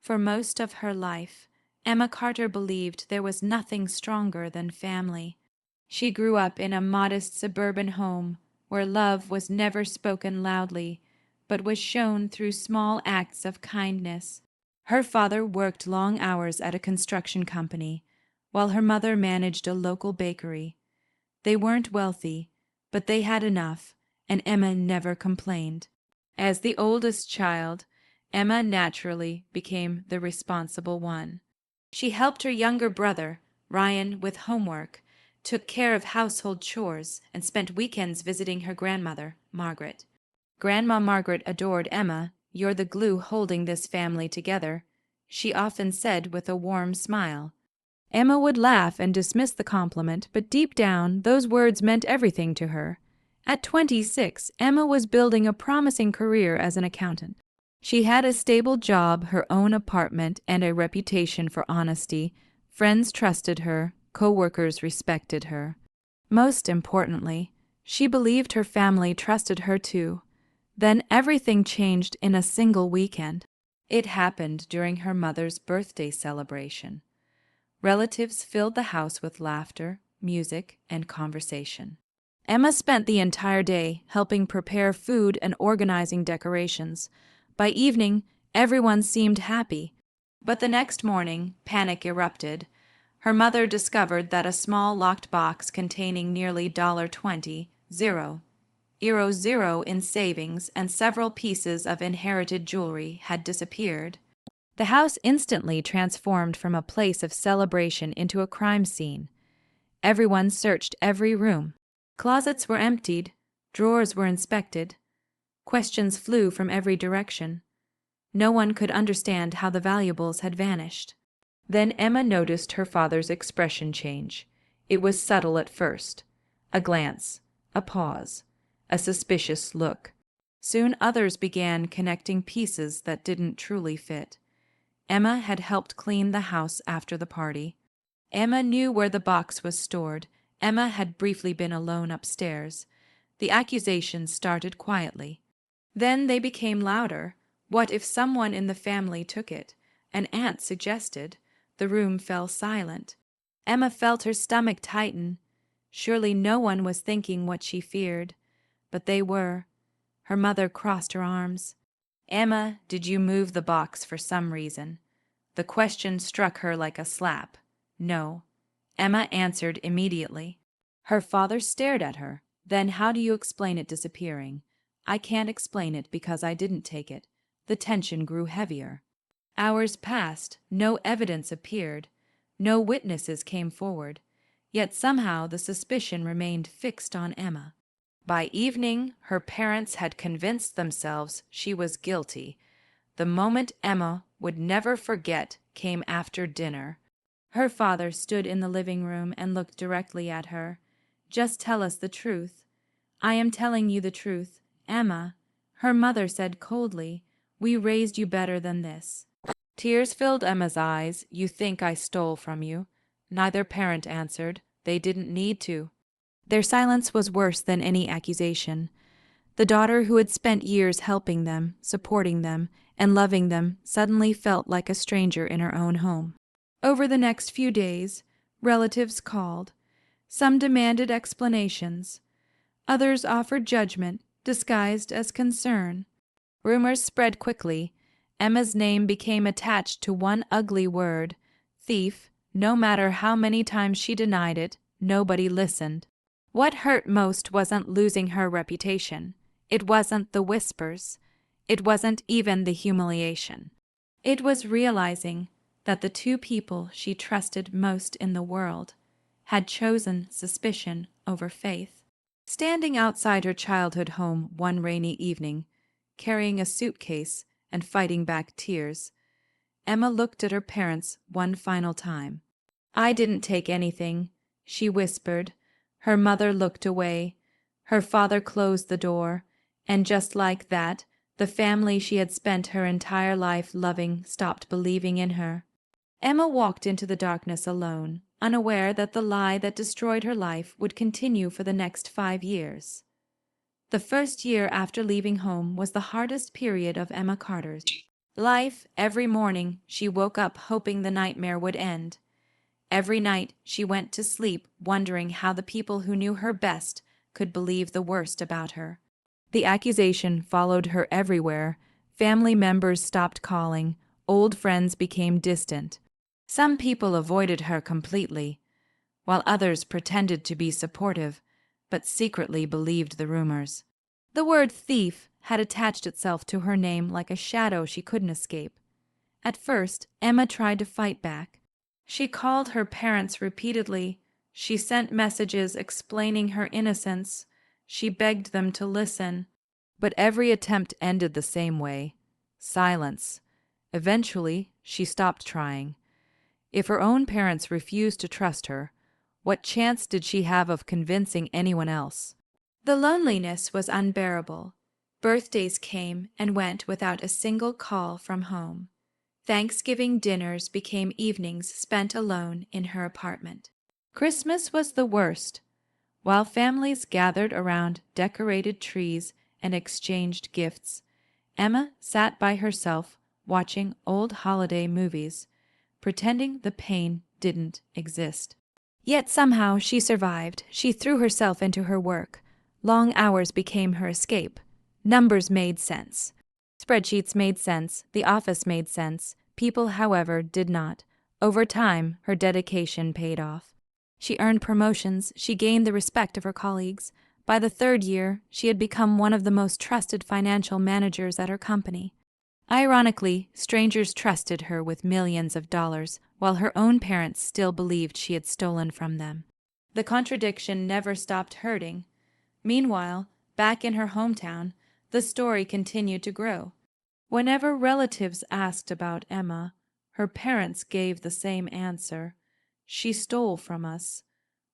For most of her life, Emma Carter believed there was nothing stronger than family. She grew up in a modest suburban home where love was never spoken loudly, but was shown through small acts of kindness. Her father worked long hours at a construction company, while her mother managed a local bakery. They weren't wealthy, but they had enough, and Emma never complained. As the oldest child, Emma naturally became the responsible one. She helped her younger brother, Ryan, with homework, took care of household chores, and spent weekends visiting her grandmother, Margaret. Grandma Margaret adored Emma. "You're the glue holding this family together," she often said with a warm smile. Emma would laugh and dismiss the compliment, but deep down, those words meant everything to her. At 26, Emma was building a promising career as an accountant. She had a stable job, her own apartment, and a reputation for honesty. Friends trusted her, co-workers respected her. Most importantly, she believed her family trusted her too. Then everything changed in a single weekend. It happened during her mother's birthday celebration. Relatives filled the house with laughter, music, and conversation. Emma spent the entire day helping prepare food and organizing decorations. By evening, everyone seemed happy. But the next morning, panic erupted. Her mother discovered that a small locked box containing nearly $20,000 in savings and several pieces of inherited jewelry had disappeared. The house instantly transformed from a place of celebration into a crime scene. Everyone searched every room. Closets were emptied, drawers were inspected. Questions flew from every direction. No one could understand how the valuables had vanished. Then Emma noticed her father's expression change. It was subtle at first. A glance, a pause, a suspicious look. Soon others began connecting pieces that didn't truly fit. Emma had helped clean the house after the party. Emma knew where the box was stored. Emma had briefly been alone upstairs. The accusations started quietly. Then they became louder. What if someone in the family took it? An aunt suggested. The room fell silent. Emma felt her stomach tighten. Surely no one was thinking what she feared. But they were. Her mother crossed her arms. "Emma, did you move the box for some reason?" The question struck her like a slap. No. Emma answered immediately. Her father stared at her. "Then how do you explain it disappearing?" "I can't explain it because I didn't take it." The tension grew heavier. Hours passed. No evidence appeared. No witnesses came forward. Yet somehow the suspicion remained fixed on Emma. By evening, her parents had convinced themselves she was guilty. The moment Emma would never forget came after dinner. Her father stood in the living room and looked directly at her. "Just tell us the truth." "I am telling you the truth, Emma," her mother said coldly. "We raised you better than this." Tears filled Emma's eyes. "You think I stole from you?" Neither parent answered. They didn't need to. Their silence was worse than any accusation. The daughter who had spent years helping them, supporting them, and loving them suddenly felt like a stranger in her own home. Over the next few days, relatives called. Some demanded explanations. Others offered judgment, disguised as concern. Rumors spread quickly. Emma's name became attached to one ugly word, thief. No matter how many times she denied it, nobody listened. What hurt most wasn't losing her reputation. It wasn't the whispers. It wasn't even the humiliation. It was realizing that the two people she trusted most in the world had chosen suspicion over faith. Standing outside her childhood home one rainy evening, carrying a suitcase and fighting back tears, Emma looked at her parents one final time. "I didn't take anything," she whispered. Her mother looked away. Her father closed the door, and just like that, the family she had spent her entire life loving stopped believing in her. Emma walked into the darkness alone, unaware that the lie that destroyed her life would continue for the next 5 years. The first year after leaving home was the hardest period of Emma Carter's. Life, every morning, she woke up hoping the nightmare would end. Every night, she went to sleep wondering how the people who knew her best could believe the worst about her. The accusation followed her everywhere. Family members stopped calling. Old friends became distant. Some people avoided her completely, while others pretended to be supportive, but secretly believed the rumors. The word thief had attached itself to her name like a shadow she couldn't escape. At first, Emma tried to fight back. She called her parents repeatedly. She sent messages explaining her innocence. She begged them to listen. But every attempt ended the same way: silence. Eventually, she stopped trying. If her own parents refused to trust her, what chance did she have of convincing anyone else? The loneliness was unbearable. Birthdays came and went without a single call from home. Thanksgiving dinners became evenings spent alone in her apartment. Christmas was the worst. While families gathered around decorated trees and exchanged gifts, Emma sat by herself watching old holiday movies, pretending the pain didn't exist. Yet somehow she survived. She threw herself into her work. Long hours became her escape. Numbers made sense. Spreadsheets made sense. The office made sense. People, however, did not. Over time, her dedication paid off. She earned promotions. She gained the respect of her colleagues. By the third year, she had become one of the most trusted financial managers at her company. Ironically, strangers trusted her with millions of dollars, while her own parents still believed she had stolen from them. The contradiction never stopped hurting. Meanwhile, back in her hometown, the story continued to grow. Whenever relatives asked about Emma, her parents gave the same answer: "She stole from us."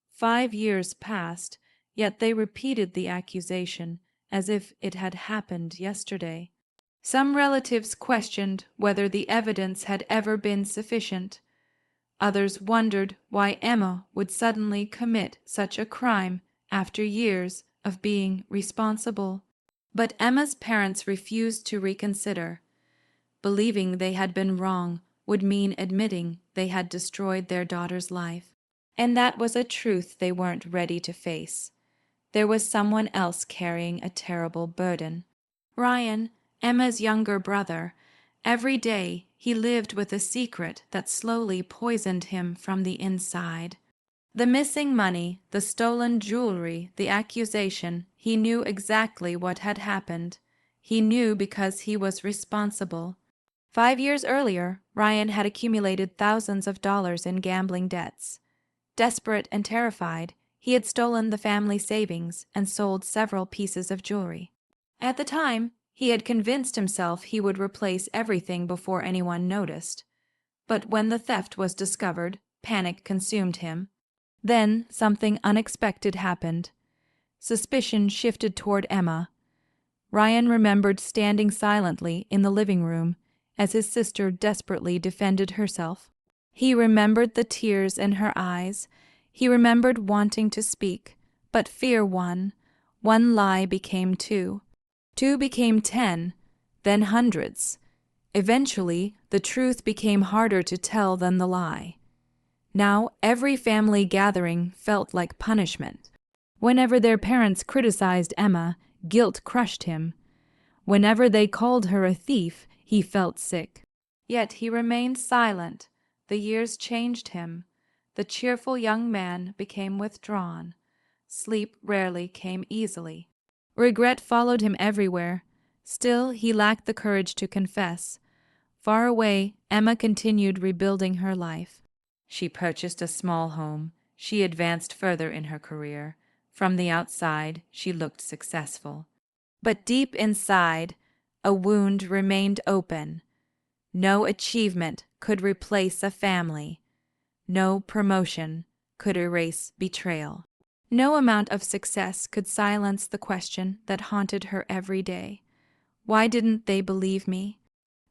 5 years passed, yet they repeated the accusation as if it had happened yesterday. Some relatives questioned whether the evidence had ever been sufficient. Others wondered why Emma would suddenly commit such a crime after years of being responsible. But Emma's parents refused to reconsider. Believing they had been wrong would mean admitting they had destroyed their daughter's life. And that was a truth they weren't ready to face. There was someone else carrying a terrible burden. Ryan, Emma's younger brother. Every day he lived with a secret that slowly poisoned him from the inside. The missing money, the stolen jewelry, the accusation, he knew exactly what had happened. He knew because he was responsible. 5 years earlier, Ryan had accumulated thousands of dollars in gambling debts. Desperate and terrified, he had stolen the family savings and sold several pieces of jewelry. At the time, he had convinced himself he would replace everything before anyone noticed. But when the theft was discovered, panic consumed him. Then something unexpected happened. Suspicion shifted toward Emma. Ryan remembered standing silently in the living room as his sister desperately defended herself. He remembered the tears in her eyes. He remembered wanting to speak, but fear won. One lie became two. 2 became 10, then hundreds. Eventually, the truth became harder to tell than the lie. Now, every family gathering felt like punishment. Whenever their parents criticized Emma, guilt crushed him. Whenever they called her a thief, he felt sick. Yet he remained silent. The years changed him. The cheerful young man became withdrawn. Sleep rarely came easily. Regret followed him everywhere. Still, he lacked the courage to confess. Far away, Emma continued rebuilding her life. She purchased a small home. She advanced further in her career. From the outside, she looked successful. But deep inside, a wound remained open. No achievement could replace a family. No promotion could erase betrayal. No amount of success could silence the question that haunted her every day. Why didn't they believe me?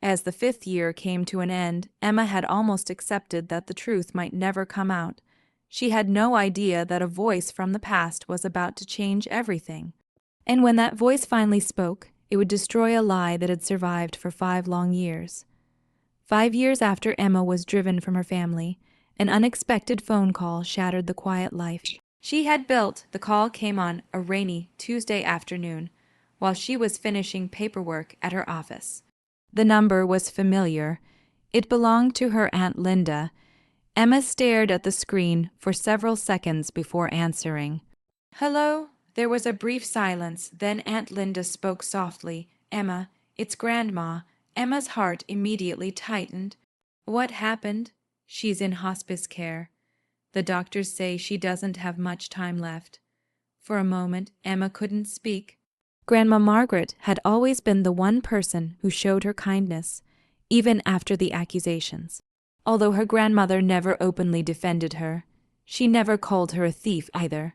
As the 5th year came to an end, Emma had almost accepted that the truth might never come out. She had no idea that a voice from the past was about to change everything. And when that voice finally spoke, It would destroy a lie that had survived for 5 long years. 5 years after Emma was driven from her family, an unexpected phone call shattered the quiet life she had built. The call came on a rainy Tuesday afternoon while she was finishing paperwork at her office. The number was familiar. It belonged to her Aunt Linda. Emma stared at the screen for several seconds before answering. "Hello?" There was a brief silence, then Aunt Linda spoke softly. "Emma, it's Grandma." Emma's heart immediately tightened. "What happened?" "She's in hospice care. The doctors say she doesn't have much time left." For a moment, Emma couldn't speak. Grandma Margaret had always been the one person who showed her kindness, even after the accusations. Although her grandmother never openly defended her, she never called her a thief either.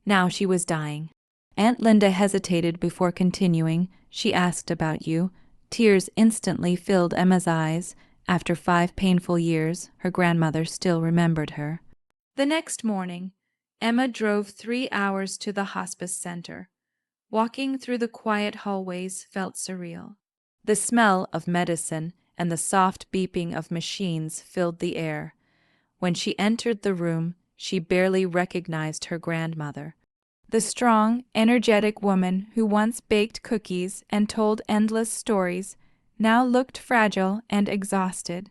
Now she was dying. Aunt Linda hesitated before continuing. "She asked about you." Tears instantly filled Emma's eyes. After 5 painful years, her grandmother still remembered her. The next morning, Emma drove 3 hours to the hospice center. Walking through the quiet hallways felt surreal. The smell of medicine and the soft beeping of machines filled the air. When she entered the room, she barely recognized her grandmother. The strong, energetic woman who once baked cookies and told endless stories now looked fragile and exhausted.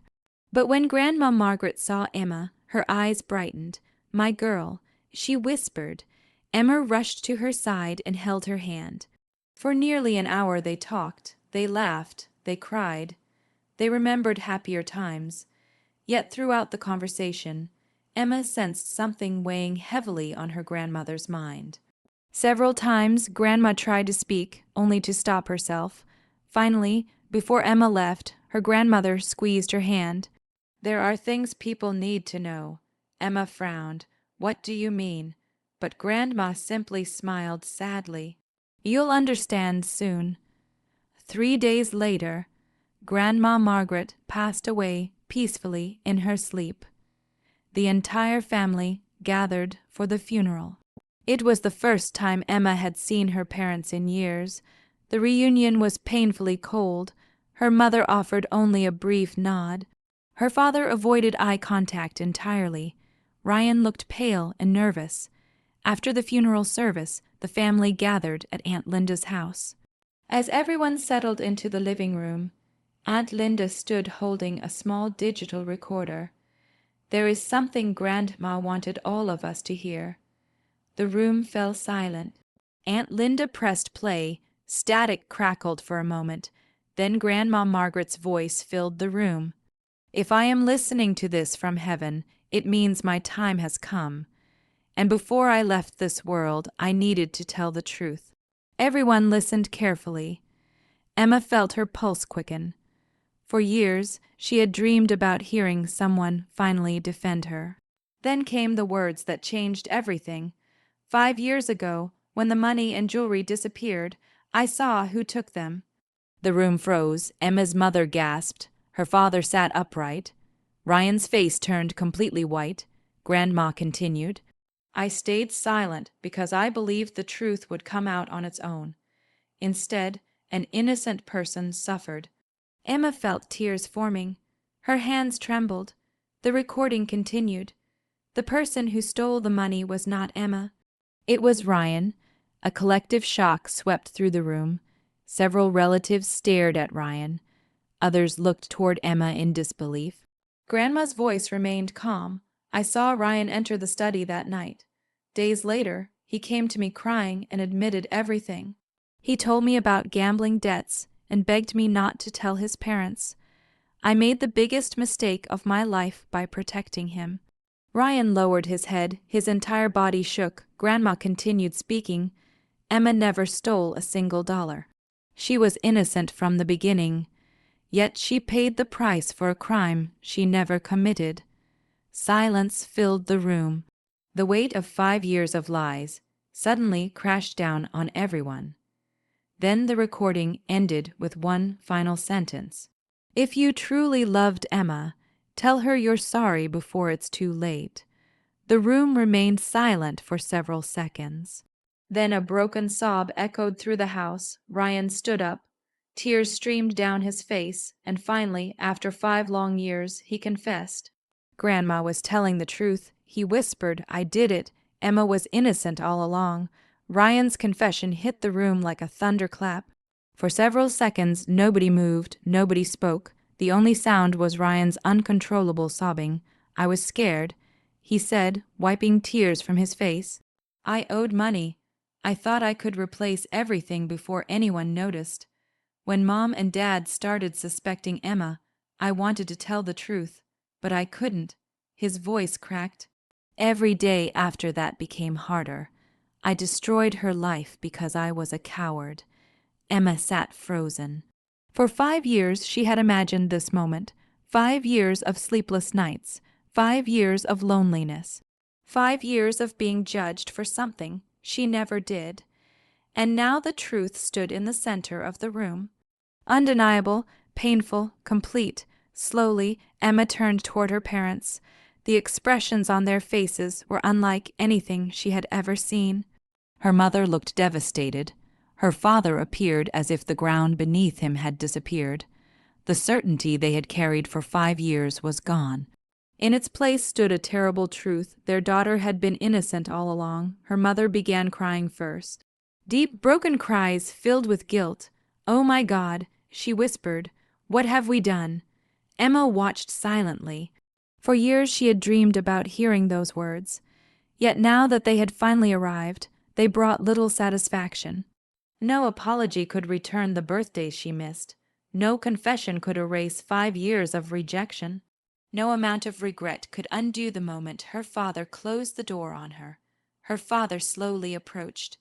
But when Grandma Margaret saw Emma, her eyes brightened. "My girl," she whispered. Emma rushed to her side and held her hand. For nearly an hour they talked, they laughed, they cried. They remembered happier times. Yet throughout the conversation, Emma sensed something weighing heavily on her grandmother's mind. Several times Grandma tried to speak, only to stop herself. Finally, before Emma left, her grandmother squeezed her hand. "There are things people need to know." Emma frowned. "What do you mean?" But Grandma simply smiled sadly. "You'll understand soon." 3 days later, Grandma Margaret passed away peacefully in her sleep. The entire family gathered for the funeral. It was the first time Emma had seen her parents in years. The reunion was painfully cold. Her mother offered only a brief nod. Her father avoided eye contact entirely. Ryan looked pale and nervous. After the funeral service, the family gathered at Aunt Linda's house. As everyone settled into the living room, Aunt Linda stood holding a small digital recorder. "There is something Grandma wanted all of us to hear." The room fell silent. Aunt Linda pressed play. Static crackled for a moment. Then Grandma Margaret's voice filled the room. "If I am listening to this from heaven, it means my time has come. And before I left this world, I needed to tell the truth." Everyone listened carefully. Emma felt her pulse quicken. For years, she had dreamed about hearing someone finally defend her. Then came the words that changed everything. 5 years ago, when the money and jewelry disappeared, I saw who took them. The room froze. Emma's mother gasped. Her father sat upright. Ryan's face turned completely white. Grandma continued. "I stayed silent because I believed the truth would come out on its own. Instead, an innocent person suffered." Emma felt tears forming. Her hands trembled. The recording continued. The person who stole the money was not Emma. It was Ryan. A collective shock swept through the room. Several relatives stared at Ryan. Others looked toward Emma in disbelief. Grandma's voice remained calm. "I saw Ryan enter the study that night. Days later, he came to me crying and admitted everything. He told me about gambling debts and begged me not to tell his parents. I made the biggest mistake of my life by protecting him." Ryan lowered his head. His entire body shook. Grandma continued speaking. "Emma never stole a single dollar. She was innocent from the beginning. Yet she paid the price for a crime she never committed." Silence filled the room. The weight of 5 years of lies suddenly crashed down on everyone. Then the recording ended with one final sentence. "If you truly loved Emma, tell her you're sorry before it's too late." The room remained silent for several seconds. Then a broken sob echoed through the house. Ryan stood up. Tears streamed down his face, and finally, after 5 long years, he confessed. Grandma was telling the truth. He whispered, "I did it. Emma was innocent all along." Ryan's confession hit the room like a thunderclap. For several seconds, nobody moved, nobody spoke. The only sound was Ryan's uncontrollable sobbing. "I was scared," he said, wiping tears from his face. "I owed money. I thought I could replace everything before anyone noticed. When Mom and Dad started suspecting Emma, I wanted to tell the truth, but I couldn't." His voice cracked. "Every day after that became harder. I destroyed her life because I was a coward." Emma sat frozen. For 5 years she had imagined this moment, 5 years of sleepless nights, 5 years of loneliness, 5 years of being judged for something she never did. And now the truth stood in the center of the room. Undeniable, painful, complete. Slowly, Emma turned toward her parents. The expressions on their faces were unlike anything she had ever seen. Her mother looked devastated. Her father appeared as if the ground beneath him had disappeared. The certainty they had carried for 5 years was gone. In its place stood a terrible truth. Their daughter had been innocent all along. Her mother began crying first. Deep, broken cries filled with guilt. "Oh my God," she whispered, "what have we done?" Emma watched silently. For years she had dreamed about hearing those words. Yet now that they had finally arrived, they brought little satisfaction. No apology could return the birthdays she missed. No confession could erase 5 years of rejection. No amount of regret could undo the moment her father closed the door on her. Her father slowly approached.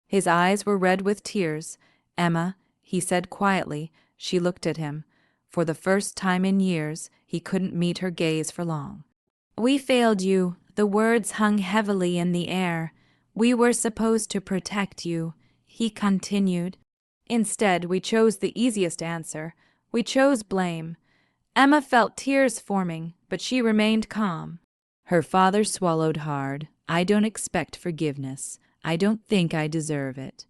His eyes were red with tears. "Emma," he said quietly. She looked at him. For the first time in years, he couldn't meet her gaze for long. "We failed you." The words hung heavily in the air. "We were supposed to protect you," he continued. "Instead, we chose the easiest answer. We chose blame." Emma felt tears forming, but she remained calm. Her father swallowed hard. "I don't expect forgiveness. I don't think I deserve it."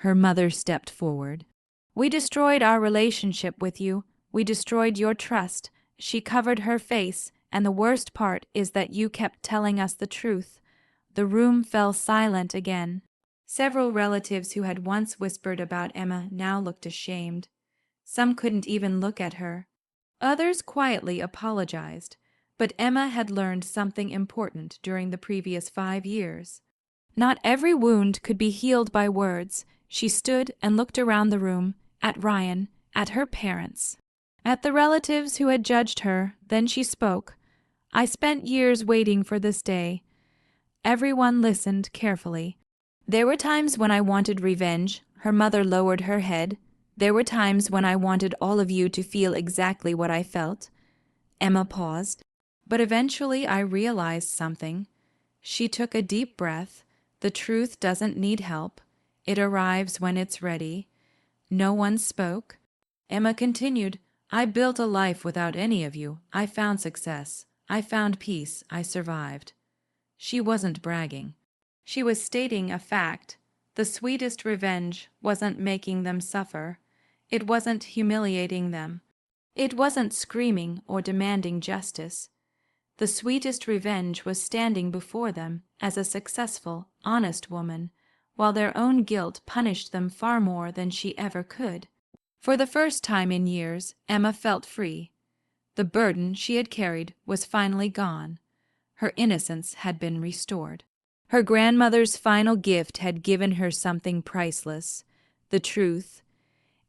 Her mother stepped forward. "We destroyed our relationship with you. We destroyed your trust." She covered her face, and the worst part is that you kept telling us the truth. The room fell silent again. Several relatives who had once whispered about Emma now looked ashamed. Some couldn't even look at her. Others quietly apologized, but Emma had learned something important during the previous 5 years. Not every wound could be healed by words. She stood and looked around the room, at Ryan, at her parents, at the relatives who had judged her. Then she spoke. "I spent years waiting for this day." Everyone listened carefully. "There were times when I wanted revenge." Her mother lowered her head. "There were times when I wanted all of you to feel exactly what I felt." Emma paused. "But eventually I realized something." She took a deep breath. "The truth doesn't need help. It arrives when it's ready." No one spoke. Emma continued, "I built a life without any of you. I found success. I found peace. I survived." She wasn't bragging. She was stating a fact. The sweetest revenge wasn't making them suffer. It wasn't humiliating them. It wasn't screaming or demanding justice. The sweetest revenge was standing before them as a successful, honest woman, while their own guilt punished them far more than she ever could. For the first time in years, Emma felt free. The burden she had carried was finally gone. Her innocence had been restored. Her grandmother's final gift had given her something priceless, the truth.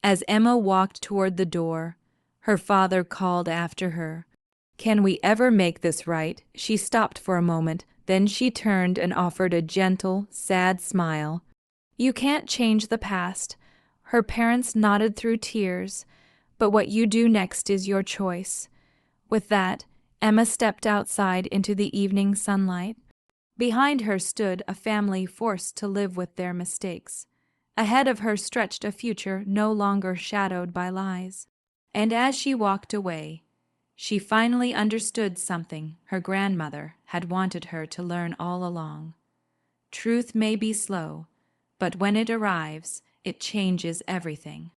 As Emma walked toward the door, her father called after her. "Can we ever make this right?" She stopped for a moment, then she turned and offered a gentle, sad smile. "You can't change the past." Her parents nodded through tears. "But what you do next is your choice." With that, Emma stepped outside into the evening sunlight. Behind her stood a family forced to live with their mistakes. Ahead of her stretched a future no longer shadowed by lies. And as she walked away, she finally understood something her grandmother had wanted her to learn all along. Truth may be slow, But when it arrives, it changes everything.